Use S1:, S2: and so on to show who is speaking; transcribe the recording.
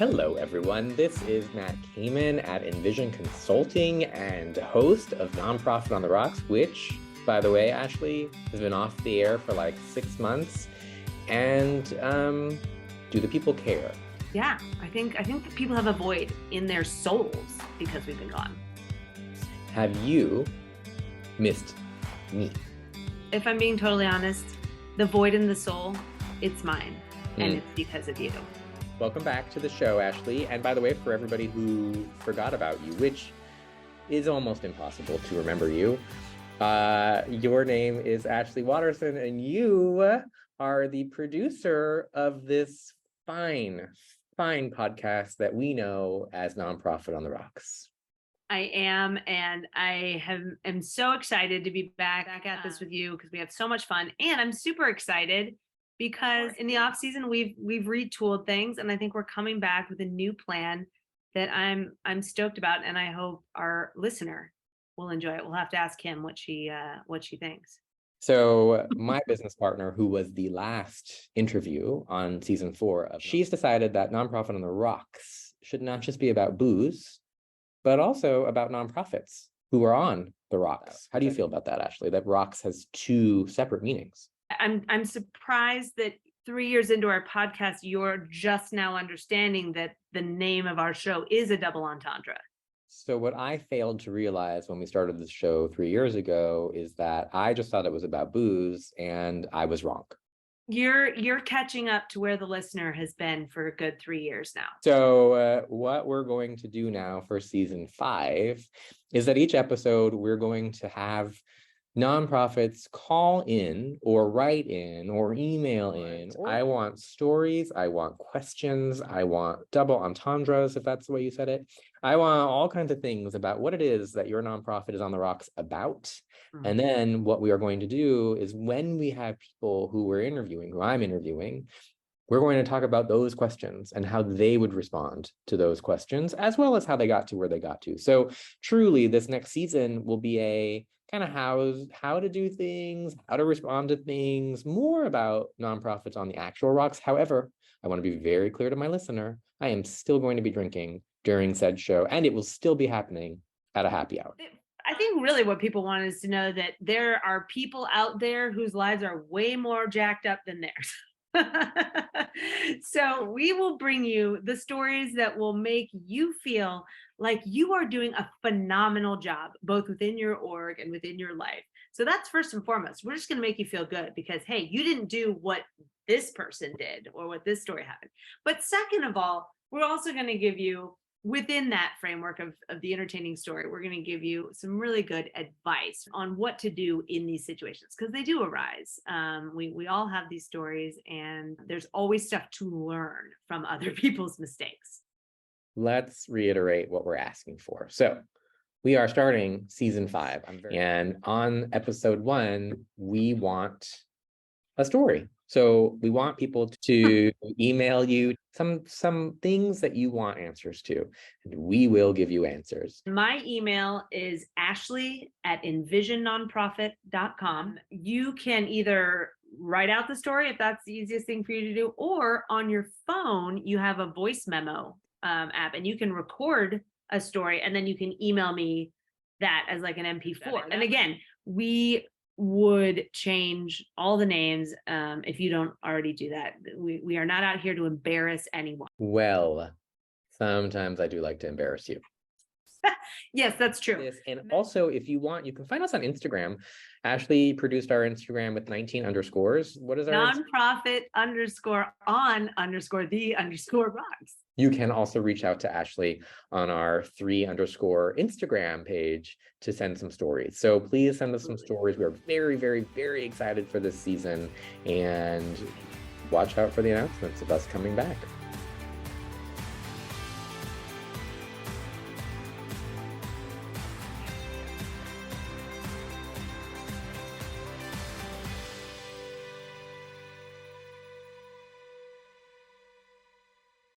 S1: Hello, everyone. This is Matt Kamin at Envision Consulting and host of Nonprofit on the Rocks, which, by the way, Ashley, has been off the air for like 6 months. And do the people care?
S2: Yeah, I think that people have a void in their souls because we've been gone.
S1: Have you missed me?
S2: If I'm being totally honest, the void in the soul, it's mine. And it's because of you.
S1: Welcome back to the show, Ashley. And by the way, for everybody who forgot about you, which is almost impossible to remember you, your name is Ashley Watterson, and you are the producer of this fine podcast that we know as Nonprofit on the Rocks.
S2: I am, and I am so excited to be back at this with you because we have so much fun. And I'm super excited because in the off season we've retooled things, and I think we're coming back with a new plan that I'm stoked about, and I hope our listener will enjoy it. We'll have to ask him what she thinks.
S1: So my business partner, who was the last interview on season 4, she's decided that Nonprofit on the Rocks should not just be about booze, but also about nonprofits who are on the rocks. How do you feel about that, Ashley? That rocks has 2 separate meanings.
S2: I'm surprised that 3 years into our podcast, you're just now understanding that the name of our show is a double entendre.
S1: So what I failed to realize when we started this show 3 years ago is that I just thought it was about booze, and I was wrong.
S2: You're catching up to where the listener has been for a good 3 years now.
S1: So what we're going to do now for season 5 is that each episode we're going to have nonprofits call in or write in or email in. I want stories, I want questions, I want double entendres, if that's the way you said it. I want all kinds of things about what it is that your nonprofit is on the rocks about. Mm-hmm. And then what we are going to do is when we have people who we're interviewing, who I'm interviewing, we're going to talk about those questions and how they would respond to those questions, as well as how they got to where they got to. So truly, this next season will be a kind of how to do things, how to respond to things, more about nonprofits on the actual rocks. However, I want to be very clear to my listener, I am still going to be drinking during said show, and it will still be happening at a happy hour.
S2: I think really what people want is to know that there are people out there whose lives are way more jacked up than theirs. So we will bring you the stories that will make you feel like you are doing a phenomenal job, both within your org and within your life. So that's first and foremost. We're just going to make you feel good because, hey, you didn't do what this person did or what this story happened. But second of all, we're also going to give you, within that framework of the entertaining story, we're going to give you some really good advice on what to do in these situations, because they do arise. We all have these stories, and there's always stuff to learn from other people's mistakes.
S1: Let's reiterate what we're asking for. So we are starting season 5, and on episode 1, we want a story. So we want people to email you some things that you want answers to, and we will give you answers.
S2: My email is ashley@envisionnonprofit.com. You can either write out the story if that's the easiest thing for you to do, or on your phone, you have a voice memo app, and you can record a story, and then you can email me that as like an MP4. And again, we would change all the names if you don't already do that. We are not out here to embarrass anyone.
S1: Well, sometimes I do like to embarrass you.
S2: Yes, that's true.
S1: And also, if you want, you can find us on Instagram. Ashley produced our Instagram with 19 underscores. What is our
S2: Nonprofit_on_the_rocks.
S1: You can also reach out to Ashley on our 3_ Instagram page to send some stories. So please send us some stories. We're very, very, very excited for this season, and watch out for the announcements of us coming back.